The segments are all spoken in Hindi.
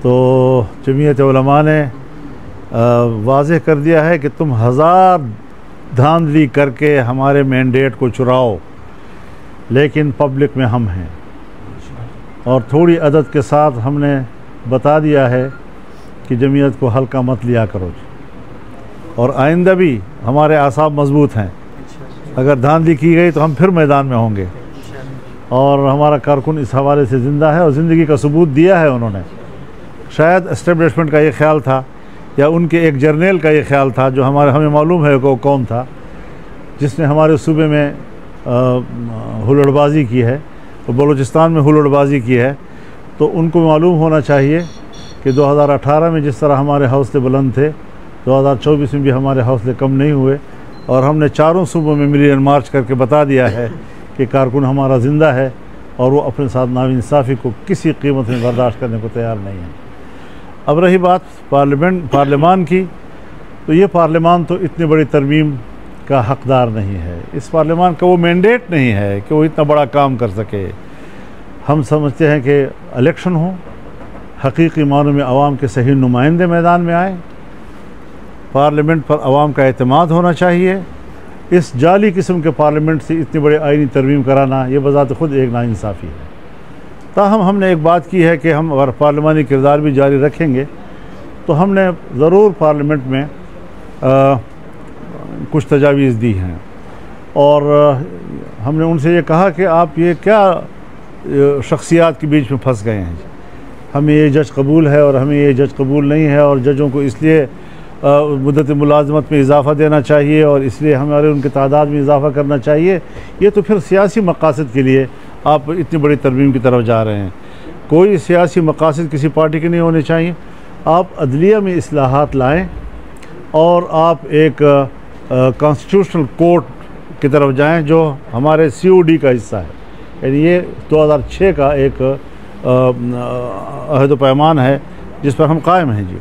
तो जमीयत उलमा ने वाज़ेह कर दिया है कि तुम हज़ार धांधली करके हमारे मैंडेट को चुराओ, लेकिन पब्लिक में हम हैं। और थोड़ी अदद के साथ हमने बता दिया है कि जमीयत को हल्का मत लिया करो, और आइंदा भी हमारे आसाब मजबूत हैं। अगर धांधली की गई तो हम फिर मैदान में होंगे, और हमारा कारकुन इस हवाले से ज़िंदा है और ज़िंदगी का सबूत दिया है उन्होंने। शायद एस्टेब्लिशमेंट का ये ख्याल था या उनके एक जर्नल का ये ख्याल था, जो हमें मालूम है कि कौन था जिसने हमारे सूबे में हुल्लड़बाजी की है, तो बलूचिस्तान में हुल्लड़बाजी की है। तो उनको मालूम होना चाहिए कि 2018 में जिस तरह हमारे हौसले बुलंद थे, 2024 में भी हमारे हौसले कम नहीं हुए, और हमने चारों सूबों में मिलियन मार्च करके बता दिया है कि कारकुन हमारा ज़िंदा है और वो अपने साथ नाइंसाफ़ी को किसी कीमत में बर्दाश्त करने को तैयार नहीं है। अब रही बात पार्लियामान की, तो ये पार्लियामान तो इतनी बड़ी तरमीम का हक़दार नहीं है। इस पार्लियामान का वो मैंडेट नहीं है कि वो इतना बड़ा काम कर सके। हम समझते हैं कि इलेक्शन हो, हकीकी मानों में आवाम के सही नुमाइंदे मैदान में आए, पार्लियामेंट पर आवाम का एतमाद होना चाहिए। इस जाली किस्म के पार्लियामेंट से इतनी बड़ी आइनी तरमीम कराना ये बज़ात ख़ुद एक नाइंसाफ़ी है। ताहम हमने एक बात की है कि हम अगर पार्लिमानी किरदार भी जारी रखेंगे तो हमने ज़रूर पार्लियामेंट में कुछ तजावीज़ दी हैं, और हमने उनसे ये कहा कि आप ये क्या शख्सियात के बीच में फंस गए हैं। हमें ये जज कबूल है और हमें ये जज कबूल नहीं है, और जजों को इसलिए मुद्दत मुलाजमत में इजाफ़ा देना चाहिए और इसलिए हमारे उनकी तादाद में इजाफ़ा करना चाहिए। ये तो फिर सियासी मकासद के लिए आप इतनी बड़ी तरमीम की तरफ जा रहे हैं। कोई सियासी मकासद किसी पार्टी के नहीं होने चाहिए। आप अदलिया में इस्लाहात लाएँ और आप एक कॉन्स्टिट्यूशनल कोर्ट की तरफ जाएँ जो हमारे COD का हिस्सा है। यानी ये 2006 का एक अहद व पैमान है जिस पर हम कायम हैं जी।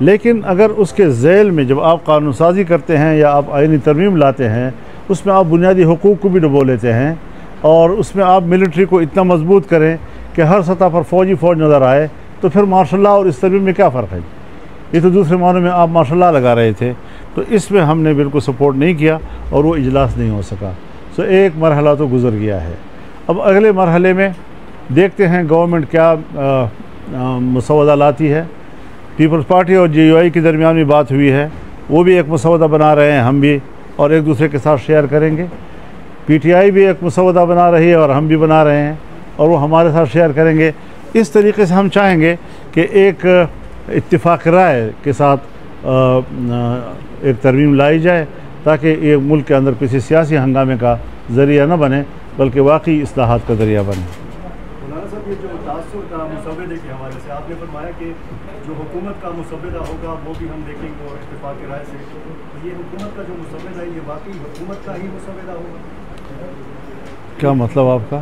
लेकिन अगर उसके ज़ैल में जब आप कानून साज़ी करते हैं या आप आइनी तरमीम लाते हैं, उसमें आप बुनियादी हुकूक़ को भी डुबो लेते हैं, और उसमें आप मिलिट्री को इतना मजबूत करें कि हर सतह पर फ़ौज नज़र आए, तो फिर मार्शल लॉ और इस तरमीम में क्या फ़र्क है? ये तो दूसरे मानों में आप मार्शल लॉ लगा रहे थे। तो इसमें हमने बिल्कुल सपोर्ट नहीं किया और वो इजलास नहीं हो सका। सो एक मरहला तो गुज़र गया है। अब अगले मरहले में देखते हैं गवर्नमेंट क्या मसौदा लाती है। पीपल्स पार्टी और GUI के दरमियान भी बात हुई है, वो भी एक मसौदा बना रहे हैं हम भी, और एक दूसरे के साथ शेयर करेंगे। PTI भी एक मसौदा बना रही है और हम भी बना रहे हैं, और वो हमारे साथ शेयर करेंगे। इस तरीके से हम चाहेंगे कि एक इत्तिफाक राय के साथ एक तरमीम लाई जाए, ताकि ये मुल्क के अंदर किसी सियासी हंगामे का ज़रिया न बने, बल्कि वाकई इस्लाहात का ज़रिया बने। मौलाना साहब, ये जो तासुर का मुसव्वदे के हवाले से आपने फरमाया कि जो हुकूमत का मुसव्वदा होगा वो भी हम देखेंगे और इत्तेफाक की राय से, तो ये हुकूमत का जो मुसव्वदा है ये वाकई हुकूमत का ही मुसव्वदा होगा? क्या मतलब आपका?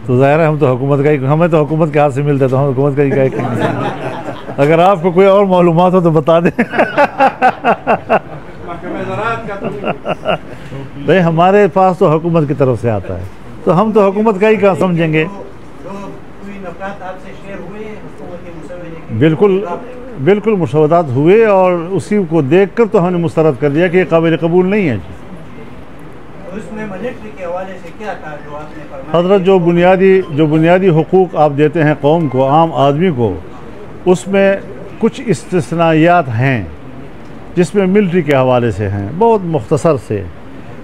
तो ज़ाहिर है हम तो हुकूमत का ही, हमें तो हुकूमत के हाथ से मिलता है, तो हम हुकूमत का ही कहेंगे। अगर आपको कोई और मालूमात हो तो बता दें। भाई हमारे पास तो हुकूमत की तरफ से आता है, तो हम तो हुकूमत का ही कहाँ समझेंगे। बिल्कुल मुशवरात हुए, और उसी को देख कर तो हमने मुस्तरद कर दिया कि ये काबिल कबूल नहीं है जी। उसमें मिलिट्री के हवाले से क्या था जो आपने फरमाया? हज़रत जो बुनियादी हुकूक आप देते हैं कौम को, आम आदमी को, उसमें कुछ इस्तिस्नायात हैं जिसमें मिलिट्री के हवाले से हैं, बहुत मुख्तसर से।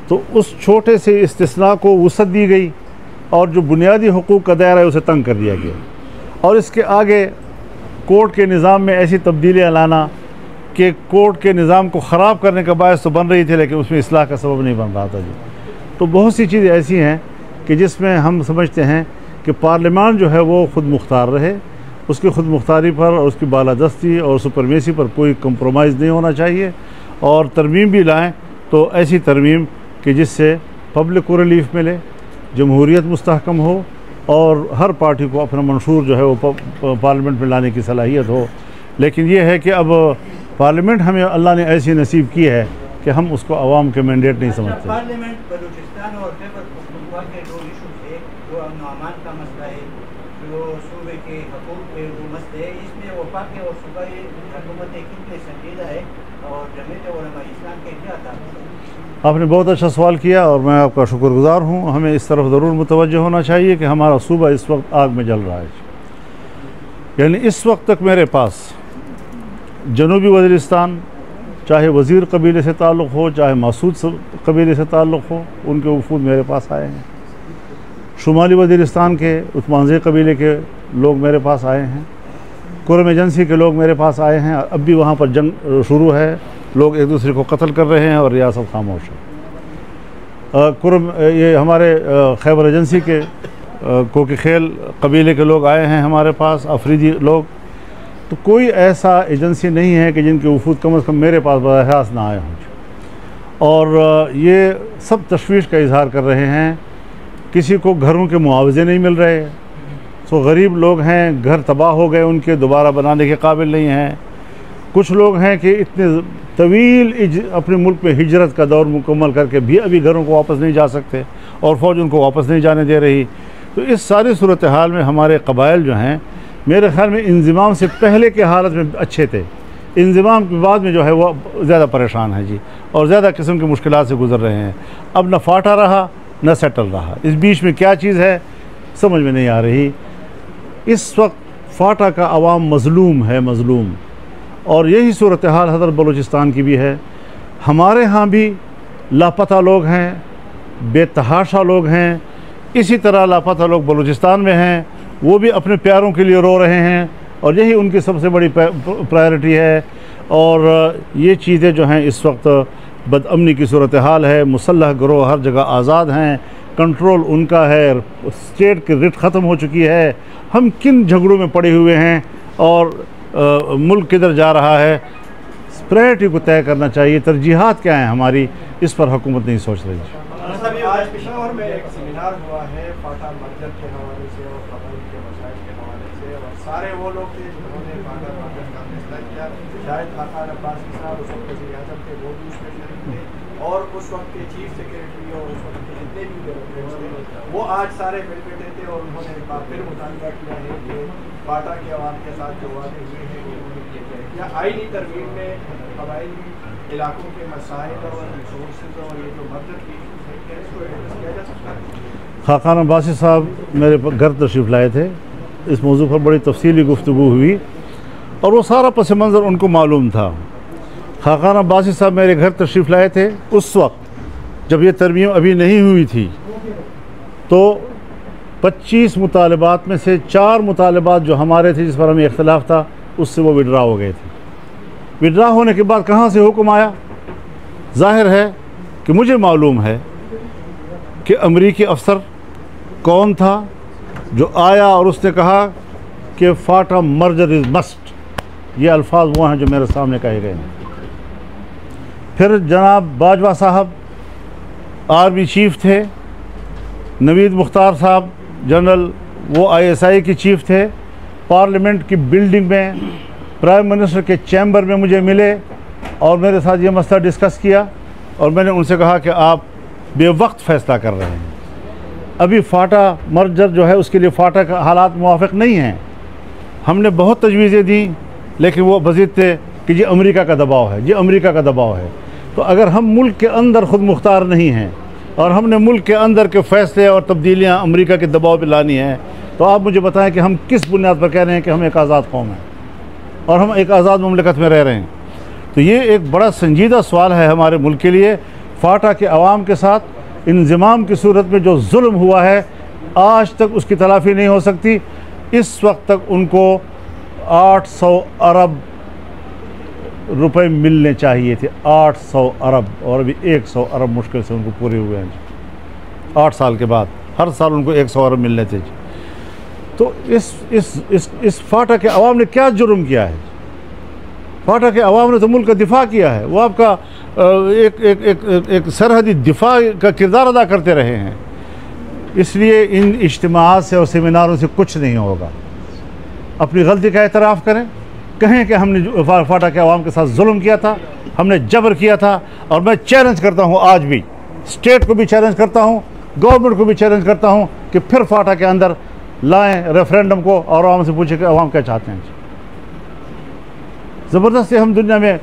तो उस छोटे से इस्तिस्ना को वसअत दी गई, और जो बुनियादी हुकूक का दायरा है उसे तंग कर दिया गया। और इसके आगे कोर्ट के निज़ाम में ऐसी तब्दीलियाँ लाना कि कोर्ट के निज़ाम को ख़राब करने का बायस तो बन रही थी, लेकिन उसमें इस्लाह का सबब नहीं बन रहा था जी। तो बहुत सी चीज़ें ऐसी हैं कि जिसमें हम समझते हैं कि पार्लियामान जो है वो ख़ुद मुख्तार रहे, उसकी ख़ुद मुख्तारी पर और उसकी बालादस्ती और सुपरमेसी पर कोई कंप्रोमाइज़ नहीं होना चाहिए। और तरमीम भी लाएँ तो ऐसी तरमीम कि जिससे पब्लिक को रिलीफ मिले, जमहूरियत मुस्तहकम हो, और हर पार्टी को अपना मंशूर जो है वो पार्लियामेंट में लाने की सलाहियत हो। लेकिन ये है कि अब पार्लियामेंट हमें अल्लाह ने ऐसी नसीब की है कि हम उसको अवाम के मैंडेट नहीं समझते। पार्लियामेंट बलूचिस्तान और खैबर पख्तूनख्वा के दो इशू थे, जो अमन अमान का मसला है जो सूबे के हकूक़ पे वो मसले है, इसमें वफाक और सूबाई हुकूमतें कितने संजीदा है और जमीयत उलमा इस्लाम के क्या था? आपने बहुत अच्छा सवाल किया और मैं आपका शुक्रगुजार हूँ। हमें इस तरफ ज़रूर मुतवज्जह होना चाहिए कि हमारा सूबा इस वक्त आग में जल रहा है। यानी इस वक्त तक मेरे पास जनूबी वज़ीरिस्तान, चाहे वज़ीर कबीले से ताल्लुक़ हो, चाहे मासूद कबीले से ताल्लुक़ हो, उनके वफूद मेरे पास आए हैं। शुमाली वज़ीरिस्तान के उस्मानज़े कबीले के लोग मेरे पास आए हैं। कुरम एजेंसी के लोग मेरे पास आए हैं। अब भी वहाँ पर जंग शुरू है, लोग एक दूसरे को कत्ल कर रहे हैं और रियासत खामोश है। ये हमारे खैबर एजेंसी के कोकी खेल कबीले के लोग आए हैं हमारे पास, अफरीदी लोग। तो कोई ऐसा एजेंसी नहीं है कि जिनके वफूद कम अज़ कम मेरे पास बराह ना आए हों। और ये सब तशवीश का इजहार कर रहे हैं। किसी को घरों के मुआवजे नहीं मिल रहे, तो गरीब लोग हैं, घर तबाह हो गए, उनके दोबारा बनाने के काबिल नहीं हैं। कुछ लोग हैं कि इतने तवील अपने मुल्क में हिजरत का दौर मुकम्मल करके भी अभी घरों को वापस नहीं जा सकते और फ़ौज उनको वापस नहीं जाने दे रही। तो इस सारी सूरत हाल में हमारे कबाइल जो हैं, मेरे ख़्याल में इंज़िमाम से पहले के हालत में अच्छे थे, इंज़िमाम के बाद में जो है वो ज़्यादा परेशान है जी, और ज़्यादा किस्म की मुश्किलात से गुज़र रहे हैं। अब न फाटा रहा न सेटल रहा, इस बीच में क्या चीज़ है समझ में नहीं आ रही। इस वक्त फाटा का अवाम मज़लूम है, मज़लूम। और यही सूरत हाल हज़रत बलूचिस्तान की भी है। हमारे यहाँ भी लापता लोग हैं, बेतहाशा लोग हैं। इसी तरह लापता लोग बलूचिस्तान में हैं, वो भी अपने प्यारों के लिए रो रहे हैं और यही उनकी सबसे बड़ी प्रायोरिटी है। और ये चीज़ें जो हैं इस वक्त बदअमनी की सूरत हाल है। मुसल्लह गिरोह हर जगह आज़ाद हैं, कंट्रोल उनका है, स्टेट की रिट ख़त्म हो चुकी है। हम किन झगड़ों में पड़े हुए हैं और मुल्क किधर जा रहा है, प्रायोरिटी को तय करना चाहिए। तरजीहात क्या हैं हमारी, इस पर हुकूमत नहीं सोच रही। आज पेशावर में एक सेमिनार हुआ है फाटा मस्जिद के हवाले से और कबाइल के मसाइल के हवाले से, और सारे वो लोग थे जिन्होंने फाटा मस्जिद का फैसला किया। शायद खान अब्बासी साहब उस वक्त वज़ीर आज़म थे, वो भी उसमें शरीक थे, और उस वक्त के चीफ सेक्रेटरी और उस वक्त के जितने भी ब्यूरोक्रेट्स थे वो आज सारे मिल बैठे थे और उन्होंने एक बार फिर मुतालबा किया है कि फाटा के अवाम के साथ जो वादे हुए हैं वो उन्होंने किए जाए। या आईनी तरमीम में कबायली इलाकों के मसाइल और रिसोर्सेज और ये जो मदद की खाकान अब्बासी साहब मेरे घर तशरीफ़ लाए थे। इस मौजू पर बड़ी तफसीली गुफ्तगू हुई और वो सारा पस मंज़र उनको मालूम था। खाकान अब्बासी साहब मेरे घर तशरीफ़ लाए थे उस वक्त जब ये तरमीम अभी नहीं हुई थी। तो 25 मुतालबात में से 4 मुतालबात जो हमारे थे, जिस पर हमें इख्तिलाफ था, उससे वो विड्रा हो गए थे। विड्रा होने के बाद कहाँ से हुक्म आया? ज़ाहिर है कि मुझे मालूम है कि अमरीकी अफसर कौन था जो आया और उसने कहा कि फाटा मर्जर इज़ मस्ट। ये अल्फाज वो हैं जो मेरे सामने कहे गए हैं। फिर जनाब बाजवा साहब आर्मी चीफ थे, नवीद मुख्तार साहब जनरल वो ISI के चीफ थे। पार्लियामेंट की बिल्डिंग में प्राइम मिनिस्टर के चैम्बर में मुझे मिले और मेरे साथ ये मसला डिस्कस किया और मैंने उनसे कहा कि आप बेवक्त फ़ैसला कर रहे हैं। अभी फाटा मर्जर जो है उसके लिए फाटा का हालात मुवाफ़िक नहीं हैं। हमने बहुत तजवीज़ें दी लेकिन वो मज़ीद थे कि जी अमेरिका का दबाव है, जी अमेरिका का दबाव है। तो अगर हम मुल्क के अंदर ख़ुद मुख्तार नहीं हैं और हमने मुल्क के अंदर के फ़ैसले और तब्दीलियाँ अमेरिका के दबाव पर लानी हैं, तो आप मुझे बताएं कि हम किस बुनियाद पर कह रहे हैं कि हम एक आज़ाद कौम हैं और हम एक आज़ाद मुमलिकत में रह रहे हैं। तो ये एक बड़ा संजीदा सवाल है हमारे मुल्क के लिए। फाटा के अवाम के साथ इंज़िमाम की सूरत में जो जुल्म हुआ है, आज तक उसकी तलाफ़ी नहीं हो सकती। इस वक्त तक उनको 800 अरब रुपए मिलने चाहिए थे, 800 अरब, और अभी 100 अरब मुश्किल से उनको पूरे हुए हैं। 8 साल के बाद हर साल उनको 100 अरब मिलने थे। तो इस फाटा के अवाम ने क्या जुर्म किया है? फाटा के अवाम ने तो मुल्क का दिफा किया है। वो आपका एक सरहदी दिफा का किरदार अदा करते रहे हैं। इसलिए इन इज्तिमाआत से और सेमिनारों से कुछ नहीं होगा। अपनी गलती का एतराफ़ करें, कहें कि हमने फाटा के अवाम के साथ जुल्म किया था, हमने जबर किया था। और मैं चैलेंज करता हूँ, आज भी स्टेट को भी चैलेंज करता हूँ, गवर्नमेंट को भी चैलेंज करता हूँ कि फिर फाटा के अंदर लाएं रेफरेंडम को और आवाम से पूछे कि आवाम क्या चाहते हैं। ज़बरदस्ती हम दुनिया में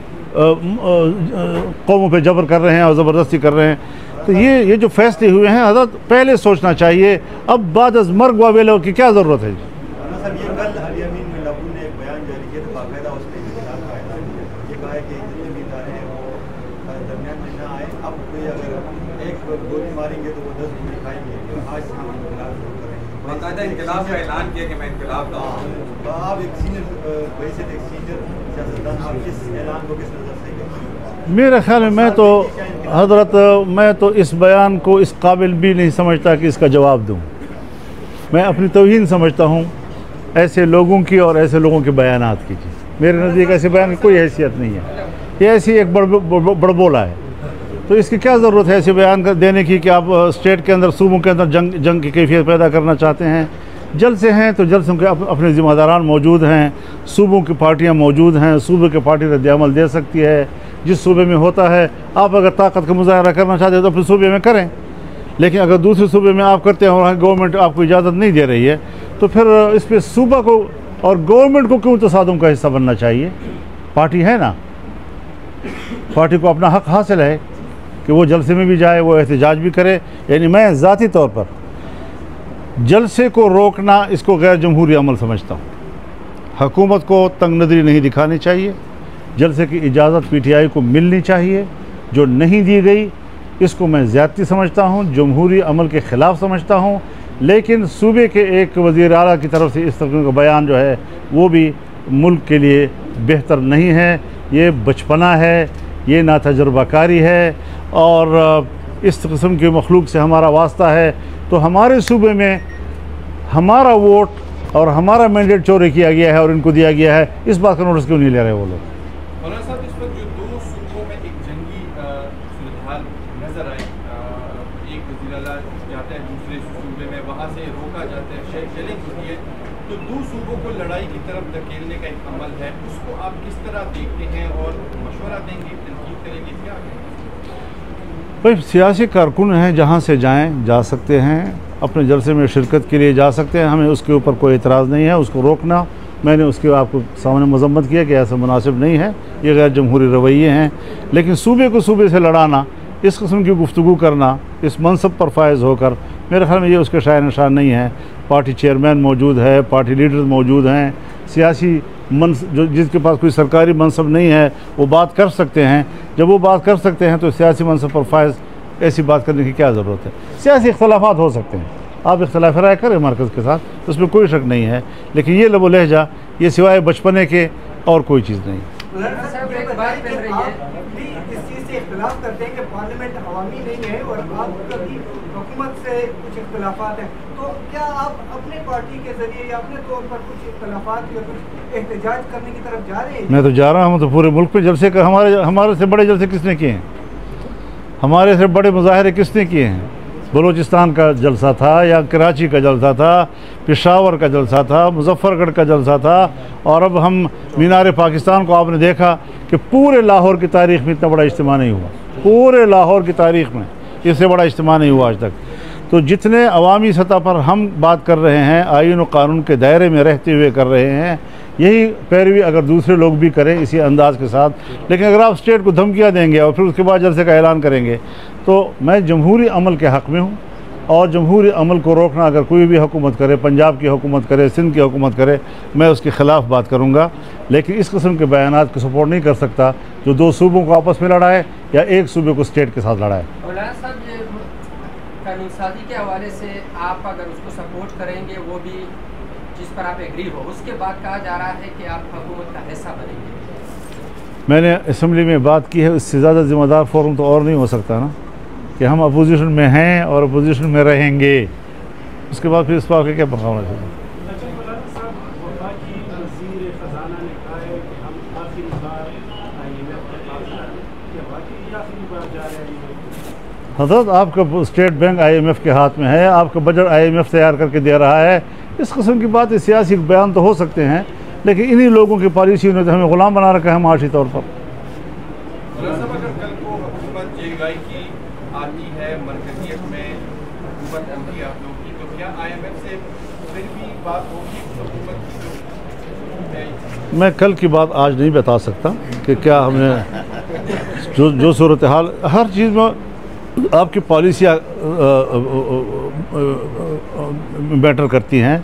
कौमों पे जबर कर रहे हैं और ज़बरदस्ती कर रहे हैं। तो ये जो फैसले हुए हैं हज़रत पहले सोचना चाहिए, अब बाद अज़ मर्ग वावेलों की क्या ज़रूरत है जी। इंकलाब का ऐलान किया कि मैं इंकलाब का आप एक सीनियर मेरे ख्याल में मैं तो इस बयान को इस काबिल भी नहीं समझता कि इसका जवाब दूं। मैं अपनी तौहीन समझता हूं ऐसे लोगों की और ऐसे लोगों के बयानात की। मेरे नज़दीक ऐसे बयान की कोई हैसियत नहीं है, ये ऐसी एक बड़बोला है। तो इसकी क्या ज़रूरत है ऐसे बयान देने की कि आप स्टेट के अंदर, सूबों के अंदर जंग की कैफियत पैदा करना चाहते हैं। जलसे हैं तो जलसों के अपने ज़िम्मेदारान मौजूद हैं, सूबों की पार्टियां मौजूद हैं, सूबे की पार्टी रद्द-ए-अमल दे सकती है। जिस सूबे में होता है, आप अगर ताकत का मुजाहरा करना चाहते हैं तो अपने सूबे में करें, लेकिन अगर दूसरे सूबे में आप करते हैं और गवर्नमेंट आपको इजाज़त नहीं दे रही है तो फिर इस पर सूबा को और गवर्नमेंट को क्यों तसादुम का हिस्सा बनना चाहिए। पार्टी है ना, पार्टी को अपना हक़ हासिल है कि वो जलसे में भी जाए, वो एहतजाज भी करे। यानी मैं ज़ाती तौर पर जलसे को रोकना इसको गैर जमहूरी अमल समझता हूँ। हुकूमत को तंग नज़री नहीं दिखानी चाहिए, जलसे की इजाज़त PTI को मिलनी चाहिए। जो नहीं दी गई इसको मैं ज़्यादती समझता हूँ, जमहूरी अमल के ख़िलाफ़ समझता हूँ। लेकिन सूबे के एक वज़ीर आला की तरफ से इस तरह का बयान जो है वो भी मुल्क के लिए बेहतर नहीं है। ये बचपना है, ये नातजुर्बाकारी है और इस किस्म के मखलूक से हमारा वास्ता है। तो हमारे सूबे में हमारा वोट और हमारा मैंडेट चोरी किया गया है और इनको दिया गया है, इस बात का नोटिस क्यों नहीं ले रहे वो लोग। मौलाना साहब, इस वक्त जो दो सूबों में एक जंगी सूरत नज़र आई, एक वज़ीर-ए-आला जाता है दूसरे सूबे में, वहाँ से रोका जाता है, शेलिंग होती है, तो दो सूबों को लड़ाई की तरफ धकेलने का एक अमल है, उसको आप किस तरह देखते हैं और मशवरा देंगे, तनकीद करेंगे, क्या भाई सियासी कारकुन हैं, जहाँ से जाएं जा सकते हैं, अपने जलसे में शिरकत के लिए जा सकते हैं, हमें उसके ऊपर कोई एतराज़ नहीं है। उसको रोकना, मैंने उसके आपको सामने मजम्मत किया कि ऐसा मुनासिब नहीं है, ये गैर जमहूरी रवैये हैं। लेकिन सूबे को सूबे से लड़ाना, इस किस्म की गुफ्तगू करना इस मनसब पर फायज़ होकर, मेरे ख्याल में ये उसके शाय निशान नहीं है। पार्टी चेयरमैन मौजूद है, पार्टी लीडर्स मौजूद हैं, सियासी जो जिसके पास कोई सरकारी मनसब नहीं है वो बात कर सकते हैं। जब वो बात कर सकते हैं तो सियासी मनसब पर फायज़ ऐसी बात करने की क्या ज़रूरत है। सियासी इख्तलाफात हो सकते हैं, आप इख्तलाफ राय करें मरकज़ के साथ, तो उसमें कोई शक नहीं है। लेकिन ये लब लहजा ये सिवाय बचपने के और कोई चीज़ नहीं। इख्तिलाफ करते हैं कि पार्लियामेंट अवामी नहीं है और आपका भी हुकूमत से कुछ इख्तिलाफात हैं, तो क्या आप अपने पार्टी के जरिए या अपने तौर पर कुछ इख्तिलाफात या कुछ एहतजाज करने की तरफ जा रहे हैं? मैं तो जा रहा हूँ, तो पूरे मुल्क पे जलसे का हमारे से बड़े जलसे किसने किए हैं, हमारे से बड़े मुजाहरे किसने किए हैं। बलूचिस्तान का जलसा था या कराची का जलसा था, पेशावर का जलसा था, मुजफ्फरगढ़ का जलसा था, और अब हम मीनार पाकिस्तान को आपने देखा कि पूरे लाहौर की तारीख़ में इतना बड़ा इज्तिमा नहीं हुआ, पूरे लाहौर की तारीख़ में इससे बड़ा इज्तिमा नहीं हुआ आज तक। तो जितने अवामी सतह पर हम बात कर रहे हैं, आईन और कानून के दायरे में रहते हुए कर रहे हैं, यही पैरवी अगर दूसरे लोग भी करें इसी अंदाज के साथ। लेकिन अगर आप स्टेट को धमकियाँ देंगे और फिर उसके बाद जलसे का ऐलान करेंगे, तो मैं जमहूरी अमल के हक़ में हूँ, और जमहूरी अमल को रोकना अगर कोई भी हुकूमत करे, पंजाब की हुकूमत करे, सिंध की हुकूमत करे, मैं उसके ख़िलाफ़ बात करूँगा। लेकिन इस किस्म के बयानात को सपोर्ट नहीं कर सकता जो दो सूबों को आपस में लड़ाए या एक सूबे को स्टेट के साथ लड़ाए। मौलाना साहब, ये कानून साजी के हवाले से आप अगर उसको सपोर्ट करेंगे, वो भी जिस पर आप एग्री हो, उसके बाद कहा जा रहा है कि आप हुकूमत का हिस्सा बनेंगे। मैंने असम्बली में बात की है, इससे ज़्यादा ज़िम्मेदार फोरम तो और नहीं हो सकता ना, कि हम अपोजिशन में हैं और अपोजिशन में रहेंगे, उसके बाद फिर इस बात का क्या बगावत है। हज़रत आपका स्टेट बैंक IMF के हाथ में है, आपका बजट IMF तैयार करके दे रहा है, इस किस्म की बात सियासी बयान तो हो सकते हैं, लेकिन इन्हीं लोगों की पॉलिसी ने तो हमें ग़ुलाम बना रखा है माशी तौर पर। अगर कल को हुकूमत JY की आती है, मरकज़ियत में हुकूमत बनती है आप लोगों की, तो क्या IMF से फिर भी बात होगी हुकूमत की? मैं कल की बात आज नहीं बता सकता कि क्या हमने जो सूरत हाल हर चीज़ में आपकी पॉलिसियाँ मैटर करती हैं।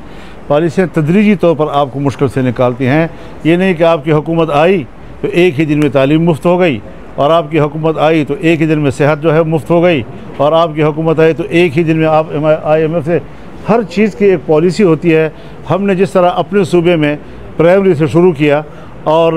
पॉलिसियाँ तदरीजी तौर पर आपको मुश्किल से निकालती हैं। ये नहीं कि आपकी हुकूमत आई तो एक ही दिन में तालीम मुफ्त हो गई, और आपकी हुकूमत आई तो एक ही दिन में सेहत जो है मुफ्त हो गई, और आपकी हुकूमत आई तो एक ही दिन में आप IMF से हर चीज़ की एक पॉलिसी होती है। हमने जिस तरह अपने सूबे में प्राइमरी से शुरू किया और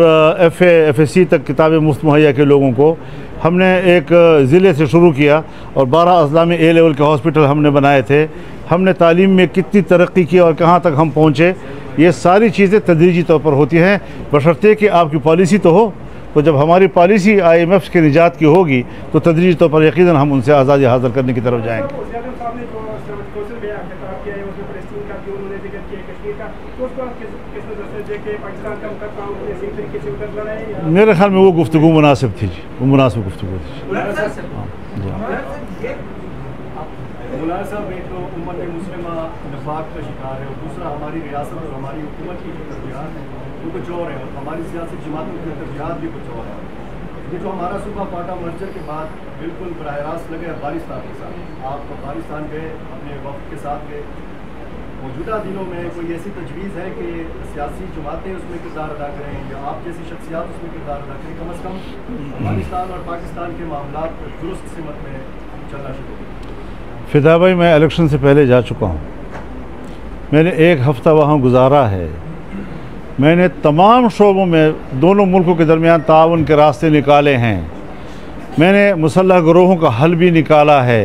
FSC तक किताबें मुफ्त मुहैया के लोगों को, हमने एक ज़िले से शुरू किया और 12 अजला में A लेवल के हॉस्पिटल हमने बनाए थे। हमने तालीम में कितनी तरक्की की और कहाँ तक हम पहुँचे, ये सारी चीज़ें तदरीजी तौर पर होती हैं, बशर्ते कि आपकी पॉलिसी तो हो। तो जब हमारी पॉलिसी IMF के निजात की होगी तो तदरीजी तौर पर यकीनन हम उनसे आज़ादी हासिल करने की तरफ जाएंगे। मेरे ख्याल में वो गुफ्तगू मुनासिब थी जी, वो मुनासिब गुफ्तगू थी। मौलाना साहब, एक तो उम्मत मुस्लिमा निफाक का शिकार है और दूसरा हमारी रियासत और हमारी हुकूमत की जो तरजीहात है वो कुछ और है, और हमारी सियासी जमातों की तरजीहात भी कुछ और है। ये जो हमारा सूबा पाटा मर्जर के बाद बिल्कुल बराह रास्त लगे अफगानिस्तान के साथ, आप अफगानिस्तान गए, अपने वक्त के साथ गए, मौजूदा दिनों में कोई ऐसी तजवीज़ है कि सियासी जमातें उसमें किरदार अदा करें या आप जैसी शख्सियात उसमें किरदार अदा करें, कम अज़ कम अफगानिस्तान और पाकिस्तान के मामला दुरुस्त सिमत में चलना शुरू करें? फिदा भाई, मैं इलेक्शन से पहले जा चुका हूँ। मैंने एक हफ़्ता वहाँ गुजारा है। मैंने तमाम शोबों में दोनों मुल्कों के दरमियान ताउन के रास्ते निकाले हैं। मैंने मुसल्लह गिरोहों का हल भी निकाला है,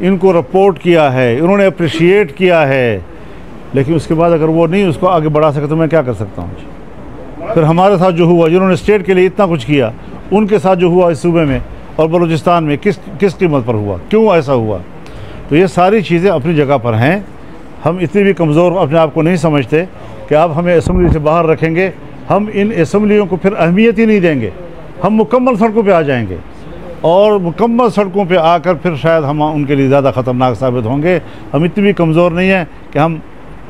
इनको रिपोर्ट किया है, इन्होंने अप्रिशिएट किया है। लेकिन उसके बाद अगर वो नहीं उसको आगे बढ़ा सके तो मैं क्या कर सकता हूँ? फिर हमारे साथ जो हुआ, जिन्होंने स्टेट के लिए इतना कुछ किया, उनके साथ जो हुआ इस सूबे में और बलूचिस्तान में किस कीमत पर हुआ, क्यों ऐसा हुआ? तो ये सारी चीज़ें अपनी जगह पर हैं। हम इतनी भी कमज़ोर अपने आप को नहीं समझते कि आप हमें असम्बली से बाहर रखेंगे। हम इन असम्बलियों को फिर अहमियत ही नहीं देंगे। हम मुकम्मल सड़कों पे आ जाएंगे और मुकम्मल सड़कों पे आकर फिर शायद हम उनके लिए ज़्यादा ख़तरनाक साबित होंगे। हम इतनी भी कमज़ोर नहीं हैं कि हम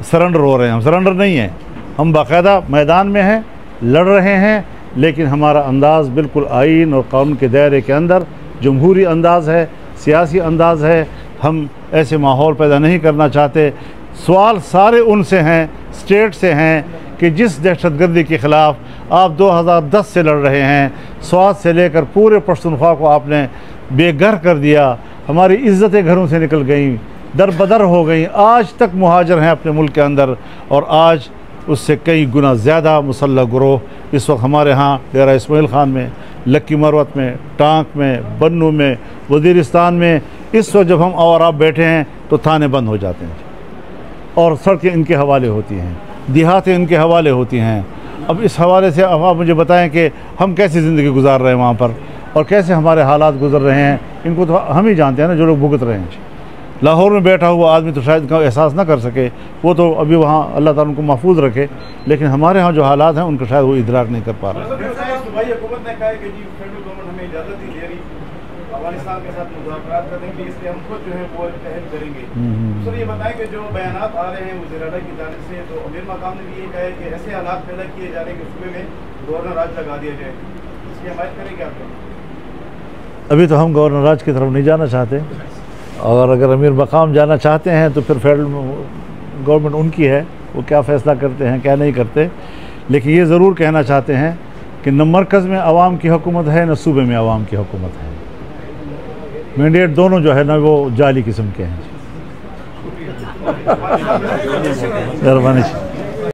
सरेंडर हो रहे हैं। हम सरेंडर नहीं हैं, हम बाकायदा मैदान में हैं, लड़ रहे हैं, लेकिन हमारा अंदाज़ बिल्कुल आइन और कानून के दायरे के अंदर जमहूरी अंदाज़ है, सियासी अंदाज़ है। हम ऐसे माहौल पैदा नहीं करना चाहते। सवाल सारे उनसे हैं, स्टेट से हैं कि जिस दहशतगर्दी के ख़िलाफ़ आप 2010 से लड़ रहे हैं, स्वात से लेकर पूरे पश्तूनख्वा को आपने बेघर कर दिया। हमारी इज़्ज़तें घरों से निकल गईं, दर बदर हो गई। आज तक मुहाजिर हैं अपने मुल्क के अंदर, और आज उससे कई गुना ज़्यादा मुसल्लह गिरोह इस वक्त हमारे यहाँ डेरा इस्माइल ख़ान में, लक्की मरवत में, टांक में, बन्नू में, वज़ीरिस्तान में इस वक्त जब हम और आप बैठे हैं तो थाने बंद हो जाते हैं और सड़कें इनके हवाले होती हैं, देहातें इनके हवाले होती हैं। अब इस हवाले से अब आप मुझे बताएं कि हम कैसी ज़िंदगी गुजार रहे हैं वहाँ पर और कैसे हमारे हालात गुजर रहे हैं। इनको तो हम ही जानते हैं ना, जो लोग भुगत रहे हैं। लाहौर में बैठा हुआ आदमी तो शायद का एहसास ना कर सके, वो तो अभी वहाँ अल्लाह ताला उनको महफूज रखे, लेकिन हमारे यहाँ जो हालात हैं उनको शायद वो इदराक नहीं कर पा रहे। हुकूमत ने कहा है कि जी फेडरल गवर्नमेंट हमें इजाज़त नहीं दे रही अफगानिस्तान के साथ मुज़ाकरात करने के लिए, इसलिए हम खुद जो है वो पहल करेंगे। सर ये बताएं कि जो बयानात आ रहे हैं वज़ीर आला की जानिब से, तो अमीर मकाम ने भी ये कहा है कि ऐसे हालात पैदा किए जा रहे हैं कि सूबे में गवर्नर राज लगा दिया जाए, इसकी हमायत करेंगे आप? अभी तो हम गवर्नर राज की तरफ नहीं जाना चाहते, और अगर अमीर मकाम जाना चाहते हैं तो फिर फेडरल गवर्नमेंट उनकी है, वो क्या फ़ैसला करते हैं क्या नहीं करते। लेकिन ये ज़रूर कहना चाहते हैं कि न मरकज़ में आवाम की हुकूमत है, न सूबे में आवाम की हुकूमत है। मैंडेट दोनों जो है ना वो जाली किस्म के हैं। मेहरबानी।